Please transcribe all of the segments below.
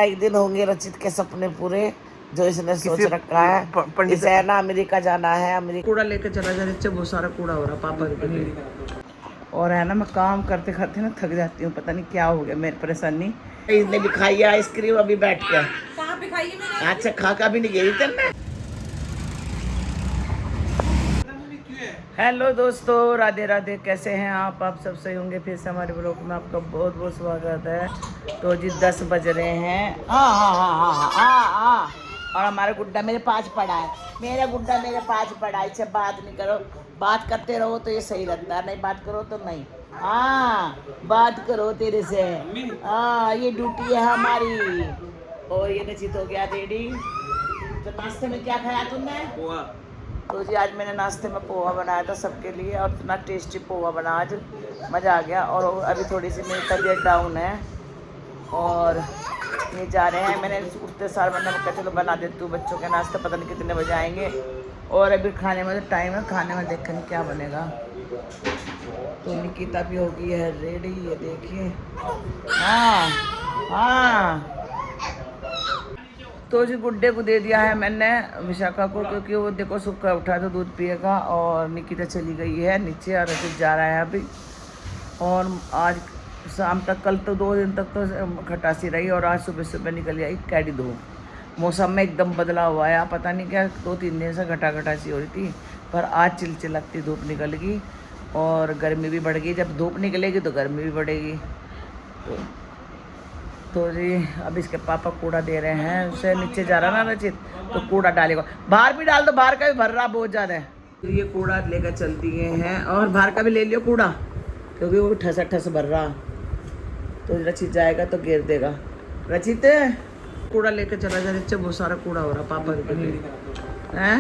एक दिन होंगे रचित के सपने पूरे जो इसने सोच रखा है। इसे है ना अमेरिका जाना है। अमेरिका कूड़ा लेके चला जा, नीचे बहुत सारा कूड़ा हो रहा पापा के। और है ना मैं काम करते करते ना थक जाती हूँ, पता नहीं क्या हो गया मेरी परेशानी। इसने भी खाई है आइसक्रीम अभी बैठ के। कहाँ पे खाई है मैंने? अच्छा खा का भी नहीं गई तेरे। हेलो दोस्तों, राधे राधे, कैसे हैं आप सब सही होंगे। फिर से हमारे ब्लॉग में आपका बहुत बहुत स्वागत है। तो जी 10 बज रहे हैं। हाँ हाँ हाँ हाँ हाँ हाँ हाँ। और हमारा गुड्डा मेरे पास पड़ा है। मेरा गुड्डा मेरे पास पड़ा है। इससे बात नहीं करो, बात करते रहो तो ये सही लगता है, नहीं बात करो तो नहीं। हाँ बात करो तेरे से। हाँ ये ड्यूटी है हमारी। और ये निश्चित हो गया रेडी। तो नाश्ते में क्या खाया तुमने? तो जी आज मैंने नाश्ते में पोहा बनाया था सबके लिए, और इतना टेस्टी पोहा बना, आज मज़ा आ गया। और अभी थोड़ी सी मेरी तबीयत डाउन है और ये जा रहे हैं। मैंने उठते सार मैंने कहा चलो बना देती हूँ बच्चों के नाश्ते, पता नहीं कितने बजे आएंगे। और अभी खाने में तो टाइम है, खाने में देखेंगे क्या बनेगा। तो निकिता भी हो गई है रेडी, ये देखिए। हाँ हाँ। तो जी गुड्डे को दे दिया है मैंने विशाखा को, क्योंकि वो देखो सुबह उठा तो दूध पिएगा। और निकिता चली गई है नीचे और रचित जा रहा है अभी। और आज शाम तक, कल तो 2 दिन तक तो खटासी रही, और आज सुबह सुबह निकल आई कैडी धूप। मौसम में एकदम बदला हुआ है, पता नहीं क्या 2-3 दिन से घटा सी हो रही थी, पर आज चिलचिलाती धूप निकल गई और गर्मी भी बढ़ गई। जब धूप निकलेगी तो गर्मी भी बढ़ेगी। तो जी अब इसके पापा कूड़ा दे रहे हैं, उसे नीचे जा रहा ना रचित, तो कूड़ा डालेगा। बाहर भी डाल दो, बाहर का भी भर रहा बहुत ज़्यादा है। तो ये कूड़ा लेकर चल दिए हैं, और बाहर का भी ले लियो कूड़ा, क्योंकि वो ठस भर रहा। तो रचित जाएगा तो घेर देगा। रचित कूड़ा लेकर चला जा, नीचे बहुत सारा कूड़ा हो रहा पापा के। हैं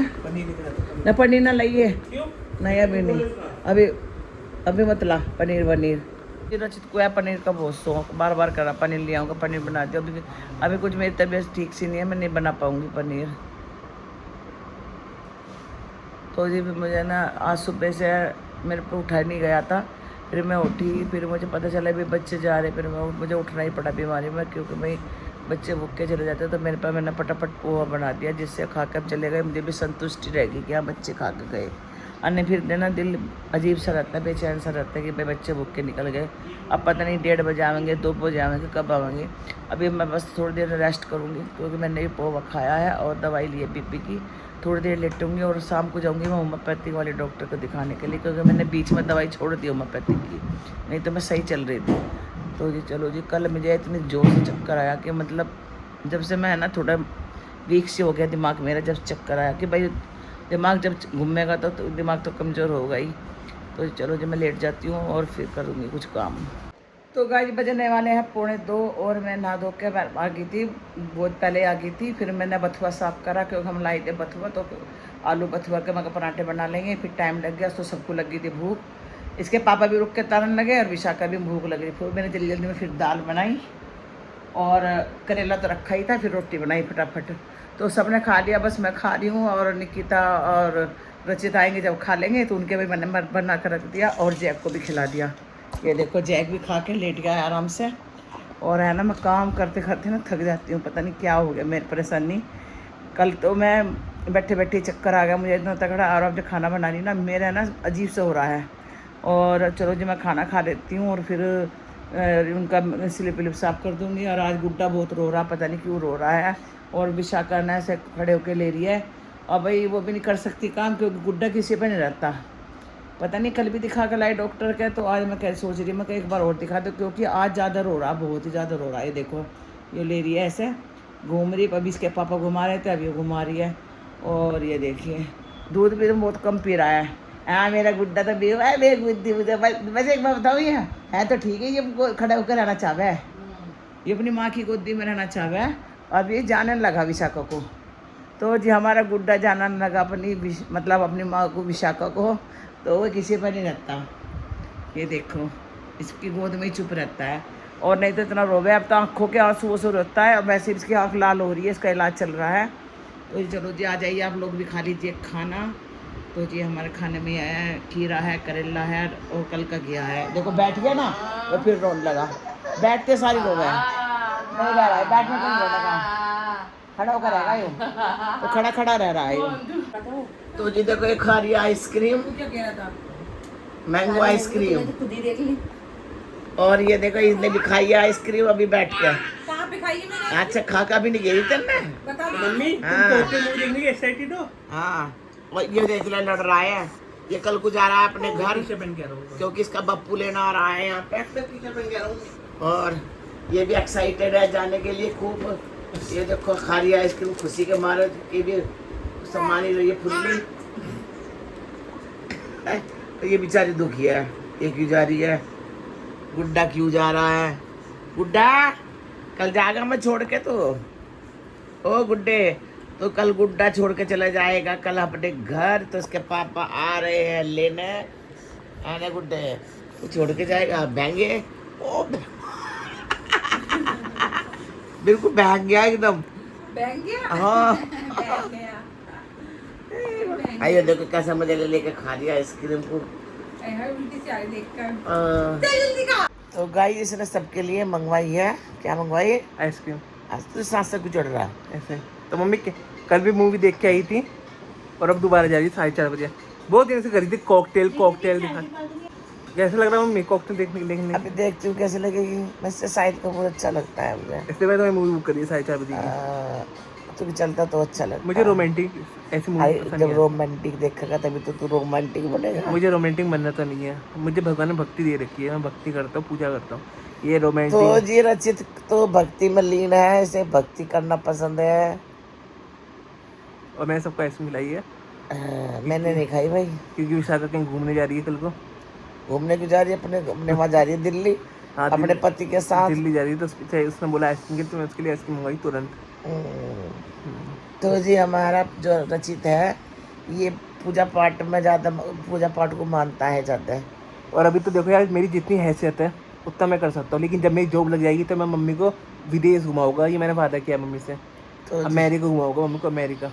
ना पनीर ना लाइए, नहीं अभी नहीं, अभी मत ला पनीर वनीर। रचित को है पनीर का बहुत शौक, बार बार करा पनीर ले आऊँगा, पनीर बना दिया। अभी कुछ मेरी तबीयत ठीक सी नहीं है, मैं नहीं बना पाऊँगी पनीर। तो जी मुझे ना आज सुबह से मेरे पे उठा नहीं गया था, फिर मैं उठी, फिर मुझे पता चला भी बच्चे जा रहे, फिर मुझे उठना ही पड़ा बीमारी में, क्योंकि भाई बच्चे भूखे चले जाते। तो मेरे पास मैंने फटाफट पोहा बना दिया, जिससे खा कर चले गए। मुझे भी संतुष्टि रहेगी कि हाँ बच्चे खा के गए। अन्य फिर देना दिल अजीब सा रहता है, बेचैन सा रहता है कि भाई बच्चे भूख के निकल गए। अब पता नहीं 1:30 बजे आएंगे, 2 बजे आएंगे, कब आएंगे। अभी मैं बस थोड़ी देर रेस्ट करूँगी, क्योंकि मैंने भी पोहा खाया है और दवाई ली है बीपी की। थोड़ी देर लेटूंगी और शाम को जाऊँगी मैं होम्योपैथिक वाले डॉक्टर को दिखाने के लिए, क्योंकि मैंने बीच में दवाई छोड़ दी होम्योपैथिक की, नहीं तो मैं सही चल रही थी। तो जी चलो जी, कल मुझे इतनी जोर से चक्कर आया कि मतलब जब से मैं ना थोड़ा वीक से हो गया दिमाग मेरा, जब चक्कर आया कि भाई दिमाग जब घूमेगा तो दिमाग तो कमज़ोर होगा ही। तो चलो जी मैं लेट जाती हूँ और फिर करूँगी कुछ काम। तो गाइस बजने वाले हैं 1:45 और मैं नहा धो के आ गई थी, बहुत पहले आ गई थी। फिर मैंने बथुआ साफ़ करा, क्योंकि हम लाए थे बथुआ, तो आलू बथुआ के मगर पराठे बना लेंगे। फिर टाइम लग गया, तो सबको लगी थी भूख। इसके पापा भी रुक के तारन लगे और विशाखा भी भूख लग रही। फिर मैंने जल्दी में फिर दाल बनाई और करेला तो रखा ही था, फिर रोटी बनाई फटाफट। तो सबने खा लिया, बस मैं खा रही हूँ। और निकिता और रचित आएंगे जब खा लेंगे, तो उनके भी मैंने बना कर रख दिया, और जैक को भी खिला दिया। ये देखो जैक भी खा के लेट गया आराम से। और है ना मैं काम करते करते ना थक जाती हूँ, पता नहीं क्या हो गया मेरी परेशानी। कल तो मैं बैठे बैठे चक्कर आ गया मुझे इतना तगड़ा। और अब जब खाना बना रही ना, मेरा ना अजीब से हो रहा है। और चलो जी मैं खाना खा लेती हूँ, और फिर उनका स्लिप विलिप साफ कर दूँगी। और आज गुड्डा बहुत रो रहा, पता नहीं क्यों रो रहा है। और विशाखा ना ऐसे खड़े होके ले रही है, और भाई वो भी नहीं कर सकती काम, क्योंकि गुड्डा किसी पे नहीं रहता। पता नहीं कल भी दिखा कर लाई डॉक्टर के, तो आज मैं क्या सोच रही मैं कि एक बार और दिखा दूँ, क्योंकि आज ज़्यादा रो रहा, बहुत ही ज़्यादा रो रहा है। ये देखो ये ले रही है ऐसे, घूम रही। अभी इसके पापा घुमा रहे थे, अभी वो घुमा रही है। और ये देखिए दूध भी तो बहुत कम पी रहा है। हाँ मेरा गुड्डा तो भी है मेरी बुद्धि मुझे बस एक बार बताओ, ये है तो ठीक है, ये खड़ा होकर रहना चाहता है, ये अपनी माँ की गोदी में रहना चाहता है। अब ये जाने लगा विशाखा को। तो जी हमारा गुड्डा जाना लगा अपनी मतलब अपनी माँ को, विशाखा को। तो वो किसी पर नहीं रहता, ये देखो इसकी गोद में ही चुप रहता है। और नहीं तो इतना रोवे, अब तो आँखों के आंसू वसूल होता है, और वैसे इसकी आँख लाल हो रही है, इसका इलाज चल रहा है। तो चलो जी आ जाइए आप लोग भी खा लीजिए खाना। तो जी हमारे खाने में आया है खीरा है, करेला है, और कल का गया है। देखो बैठ गया ना, और फिर रोने लगा, बैठते सारी रोवे है। नहीं रह रहा है, बैठने को नहीं रहेगा, खड़ा होकर रहेगा यूं, तो खड़ा खड़ा रह रहा है यूं। तो जी देखो ये खा रही है आइसक्रीम, मैंगो आइसक्रीम, खुद ही देख ली। और ये देखो इसने भी खाई है आइसक्रीम अभी बैठ के। कहाँ पे खाई है मैंने? अच्छा खा का भी नहीं गई तेरे। बता मम्मी हाँ। तुम मूवी देखने के एक्साइटेड हो? हाँ और ये देख ले लड़ रहा है, ये कल को जा रहा है अपने घर पीछे बन के रहो। क्योंकि इसका बप्पू लेना आ रहा है यहाँ पे, और ये भी एक्साइटेड है जाने के लिए खूब। ये देखो खा रही है आइसक्रीम खुशी के मारे, ये भी सम्मान ही रही है फुल्ली। तो ये बेचारी दुखी है, ये क्यों जा रही है, गुड्डा क्यों जा रहा है, गुड्डा कल जाएगा मैं छोड़ के, तो ओ गुड्डे तो कल गुड्डा छोड़ के चला जाएगा कल अपने घर, तो उसके पापा आ रहे हैं लेने, आने गुड्डे तो छोड़ के जाएगा, बहंगे ओ बिल्कुल बहंग गया एकदम, बहन गया? हाँ। बहन गया। आइए देखो कैसा मजा ले लेके खा रही है आइसक्रीम को। उल्टी से आ रही देखकर। जल्दी खा। तो गाइस इसने सबके लिए मंगवाई है, क्या मंगवाई है? आइसक्रीम। आज तो सांस से कुछ चढ़ रहा है ऐसे तो मम्मी कल भी मूवी देख के आई थी और अब दोबारा जा रही है 4:30 बजे। बहुत दिन से करी थी कॉकटेल दिखा। कैसा लग रहा है मम्मी कॉकटेल देखने? अभी देखती हूँ कैसे लगेगी, वैसे शाहिद कपूर अच्छा लगता है मुझे, इसलिए मैं तो मूवी बुक करी है 4:30 बजे की। तो भी चलता तो अच्छा लगता मुझे रोमांटिक ऐसी मूवी पसंद जब है। रोमांटिक देखेगा तभी तो तू रोमांटिक बनेगा। मुझे रोमांटिक बनना तो नहीं है, मुझे भगवान ने भक्ति दे रखी है, मैं भक्ति करता हूँ, पूजा करता हूँ। ये रोमांटिक तो जी रचित तो भक्ति में लीन है, इसे भक्ति करना पसंद है, और मैंने सबको आइसक्रीम खिलाई है। मैंने नहीं खाई भाई, क्योंकि विशाखा कहीं घूमने जा रही है कल को। घूमने क्यों जा रही है, अपने वहाँ जा रही है दिल्ली, हाँ, अपने पति के साथ दिल्ली जा रही है, तो उसने बोला आइसक्रीम के, तो मैं उसके लिए आइसक्रीम मंगाई तुरंत। तो जी हमारा जो रचित है ये पूजा पाठ में ज़्यादा, पूजा पाठ को मानता है ज़्यादा। और अभी तो देखो यार मेरी जितनी हैसियत है उतना मैं कर सकता हूँ, लेकिन जब मेरी जॉब लग जाएगी तो मैं मम्मी को विदेश घुमाऊंगा, ये मैंने वादा किया मम्मी से। तो अमेरिका घुमाऊंगा मम्मी को, अमेरिका,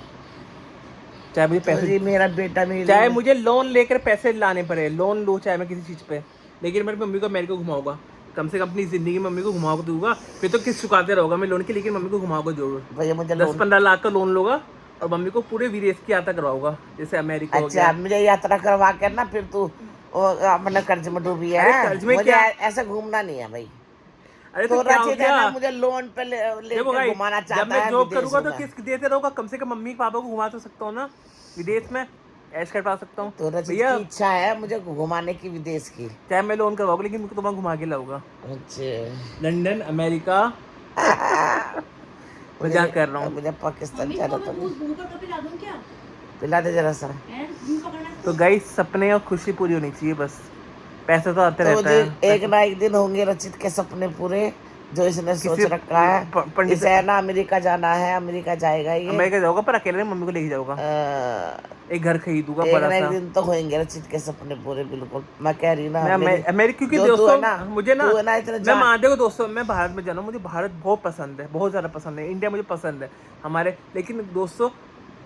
चाहे मुझे पैसे, जी मेरा बेटा मेरी, चाहे मुझे लोन लेकर पैसे लाने पड़े, लोन लो चाहे मैं किसी चीज़ पे, लेकिन मेरी मम्मी को अमेरिका घुमाऊंगा। कम से कम अपनी जिंदगी में मम्मी को घुमाओ दूंगा, फिर तो किस चुकाते रहोगा मैं लोन की, लेकिन मम्मी को घुमाओगे जरूर। भैया मुझे 10-15 लाख का लोन लूंगा और मम्मी को पूरे विदेश की यात्रा करवाऊंगा, जैसे अमेरिका हो गया। अच्छा मुझे यात्रा करवा कर ना फिर तू अपने कर्ज में डूबी है। अरे कर्ज में मुझे क्या? ऐसा घूमना नहीं है भाई। अरे तो तो क्या हो रचित है गया? ना मुझे लोन पे देखो ले भाई, घुमाना जब चाहता मैं है जॉब विदेशों करूंगा तो में। किस देते रहोगा, कम से कम मम्मी पापा को घुमा तो सकता हूँ ना विदेश में, ऐश करवा सकता हूँ। तो रचित भैया की इच्छा है मुझे घुमाने की विदेश की। चाहे मैं लोन करवाऊंगा, लेकिन मुझको तुम्हारा घुमा के लाऊंगा, अच्छा लंदन, अमेरिका। मजाक कर रहा हूँ। मुझे पाकिस्तान जाना था, मुंह पर कभी ला दूं क्या? पिला दे जरा सा। मुंह पकड़ना। तो गाइस सपने और खुशी पूरी होनी चाहिए, बस पैसा तो आते तो रहता जी है। एक ना एक दिन होंगे रचित के सपने पूरे, जो इसने सोच किसी रखा है। पंडित इसे है ना अमेरिका जाना है, अमेरिका जाएगा ये। अमेरिका जाऊंगा पर अकेले नहीं, मम्मी को लेके जाऊंगा, एक घर खरीदूंगा एक बड़ा ना एक सा। दिन तो होंगे रचित के सपने पूरे, बिल्कुल मैं कह रही ना। मैं अमेरिका, क्योंकि जो तू दोस्तों है ना, मुझे ना, तू है ना इतना मैं मानते हो दोस्तों, मैं भारत में जाना हूँ, मुझे भारत बहुत पसंद है, बहुत ज़्यादा पसंद है, इंडिया मुझे पसंद है हमारे, लेकिन दोस्तों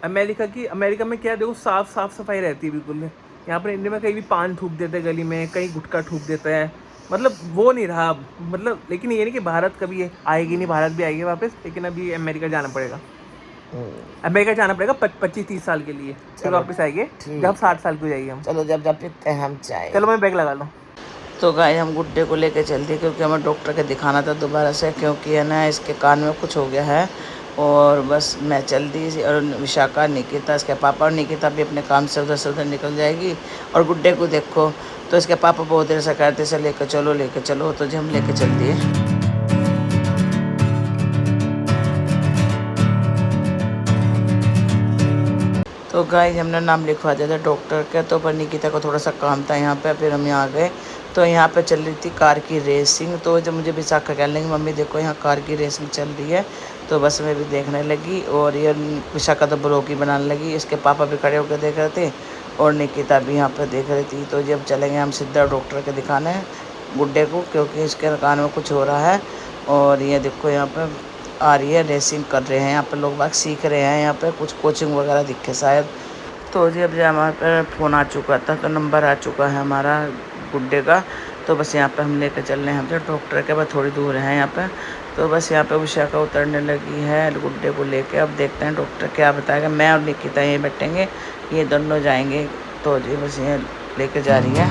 अमेरिका में क्या देखो, साफ सफाई रहती है बिल्कुल। यहाँ पर इंडिया में कहीं भी पान थूक देते हैं गली में, कहीं गुटखा थूक देता है, मतलब वो नहीं रहा मतलब। लेकिन ये नहीं कि भारत कभी आएगी नहीं, भारत भी आएगी वापस, लेकिन अभी अमेरिका जाना पड़ेगा, अमेरिका जाना पड़ेगा 25-30 साल के लिए, फिर वापस आएंगे जब 60 साल की हो जाएगी हम। चलो जब पीते हैं हम चाय। चलो मैं बैग लगा लूँ। तो गाय हम गुड्डे को लेके चल दिए, क्योंकि हमें डॉक्टर के दिखाना था दोबारा से, क्योंकि है ना इसके कान में कुछ हो गया है। और बस मैं चल दी, और विशाखा, निकिता, इसके पापा, और निकिता भी अपने काम से उधर निकल जाएगी। और गुड्डे को देखो, तो इसके पापा बहुत देर से कहते से लेकर चलो, तो जो हम लेके चल दिए। तो गाइस हमने नाम लिखवा दिया था डॉक्टर के, तो पर निकिता को थोड़ा सा काम था यहाँ पे, फिर हम यहाँ गए। तो यहाँ पे चल रही थी कार की रेसिंग, तो जब मुझे विशाखा कहने लगी मम्मी देखो यहाँ कार की रेसिंग चल रही है, तो बस मैं भी देखने लगी। और ये विशाखा तो ब्लॉग ही बनाने लगी, इसके पापा भी खड़े होकर देख रहे थे, और निकिता भी यहाँ पर देख रही थी। तो जब चलेंगे हम सीधा डॉक्टर के दिखाने गुड्डे को, क्योंकि इसके कान में कुछ हो रहा है। और ये देखो यहाँ पर आ रही है, रेसिंग कर रहे हैं यहाँ पर लोग, बाग सीख रहे हैं यहाँ पे, कुछ कोचिंग वगैरह दिखे शायद। तो जी अब हमारे पर फ़ोन आ चुका था, तो नंबर आ चुका है हमारा गुड्डे का। तो बस यहाँ पे हम लेकर चल रहे हैं, हम डॉक्टर के पास थोड़ी दूर है यहाँ पे। तो बस यहाँ पे विशाखा उतरने लगी है गुड्डे को लेके। अब देखते हैं डॉक्टर क्या बताएगा। मैं और निकिता ये बैठेंगे, ये दोनों जाएंगे। तो जी बस ये लेके जा रही है।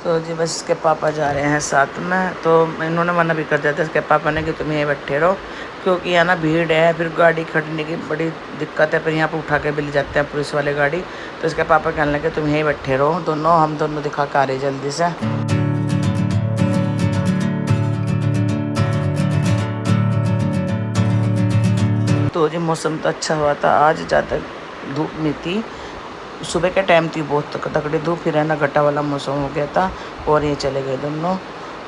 तो जी बस इसके पापा जा रहे हैं साथ में। तो इन्होंने मना भी कर दिया था इसके पापा ने कि तुम यहीं बैठे रहो, क्योंकि यहाँ ना भीड़ है, फिर गाड़ी खड़ने की बड़ी दिक्कत है, फिर यहाँ पर उठा के भी ले जाते हैं पुलिस वाले गाड़ी। तो इसके पापा कहने लगे तुम यहीं बैठे रहो दोनों, हम दोनों दिखा के आ रहे जल्दी से। तो जी मौसम तो अच्छा हुआ था आज, ज़्यादा धूप नहीं थी। सुबह के टाइम थी बहुत तगड़ी धूप, फिर है ना घटा वाला मौसम हो गया था और ये चले गए दोनों।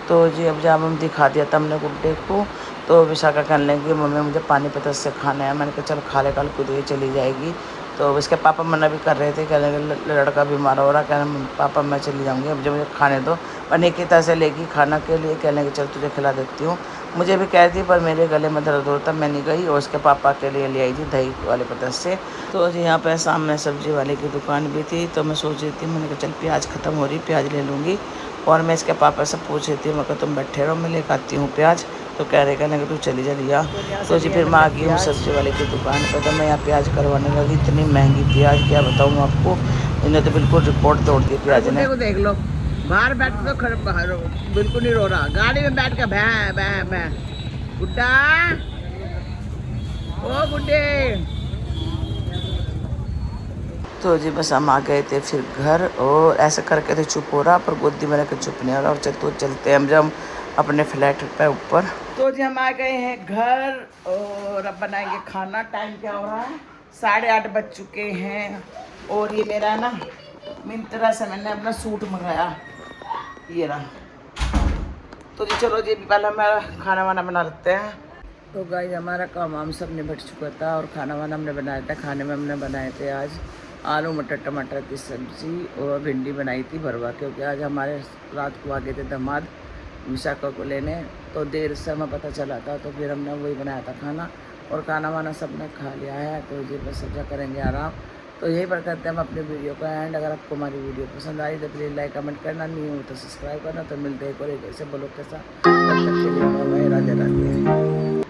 तो जी अब जब हम दिखा दिया था हमने गुड्डे को, तो विशाखा कहने लगी मम्मी मुझे पानी पतस से खाना है। मैंने कहा चल खा ले, कल खुद ही चली जाएगी। तो इसके पापा मना भी कर रहे थे, कहने लगे लड़का बीमार हो रहा, कहने पापा मैं चली जाऊँगी, अब जो मुझे खाने दो। और निकिता से लेगी खाना के लिए, कहने लगे चल तुझे खिला देती हूँ। मुझे भी कह दी पर मेरे गले में दर्द होता, मैं नहीं गई। और उसके पापा के लिए ले आई थी दही वाले पतस से। तो जी यहाँ पे सामने सब्जी वाले की दुकान भी थी, तो मैं सोच रही थी, मैंने कहा चल प्याज ख़त्म हो रही, प्याज ले लूँगी। और मैं इसके पापा से पूछ रही थी, मैं कहा तुम बैठे रहो मैं लेकर आती हूँ प्याज। तो कह रहे कहने तू चली जा लिया। तो जी फिर मैं आ गई हूँ सब्जी वाले की दुकान पर। तो मैं यहाँ प्याज करवाने लगी, इतनी महंगी प्याज क्या बताऊँ आपको, इन्हें तो बिल्कुल रिकॉर्ड तोड़ दी प्याज ने। देख लो बाहर बैठ तो खड़े बाहर बिल्कुल नहीं रो रहा, गाड़ी में बैठ कर भैं भैं भैं। गुड्डा ओ गुड्डे। तो जी बस हम आ गए थे फिर घर, और ऐसे करके तो चुप हो रहा पर गोदी में रख चुप नहीं हो रहा। और तो चलते हैं हम जब अपने फ्लैट पे ऊपर। तो जी हम आ गए हैं घर और अब बनाएंगे खाना। टाइम क्या हो रहा है, 8:30 बज चुके हैं। और ये मेरा ना मिंत्रा से मैंने अपना सूट मंगाया, ये रहा। तो जी चलो जी पहले हमारा खाना वाना बना लेते हैं। तो गाइस हमारा काम हम सब निपट चुका था और खाना वाना हमने बनाया था। खाने में हमने बनाए थे आज आलू मटर टमाटर की सब्ज़ी और भिंडी बनाई थी भरवा, क्योंकि आज हमारे रात को आ गए थे दामाद विशाखा को लेने। तो देर से हमें पता चला था, तो फिर हमने वही बनाया था खाना। और खाना वाना सबने खा लिया है। तो ये बस सब्जा करेंगे आराम। तो यही पर करते हैं हम अपने वीडियो का एंड। अगर आपको हमारी वीडियो पसंद आई तो प्लीज़ लाइक कमेंट करना, नहीं हो तो सब्सक्राइब करना। तो मिलते हैं एक और एक ऐसे ब्लॉग के साथ। तब तक के लिए बाय बाय, राधे राधे।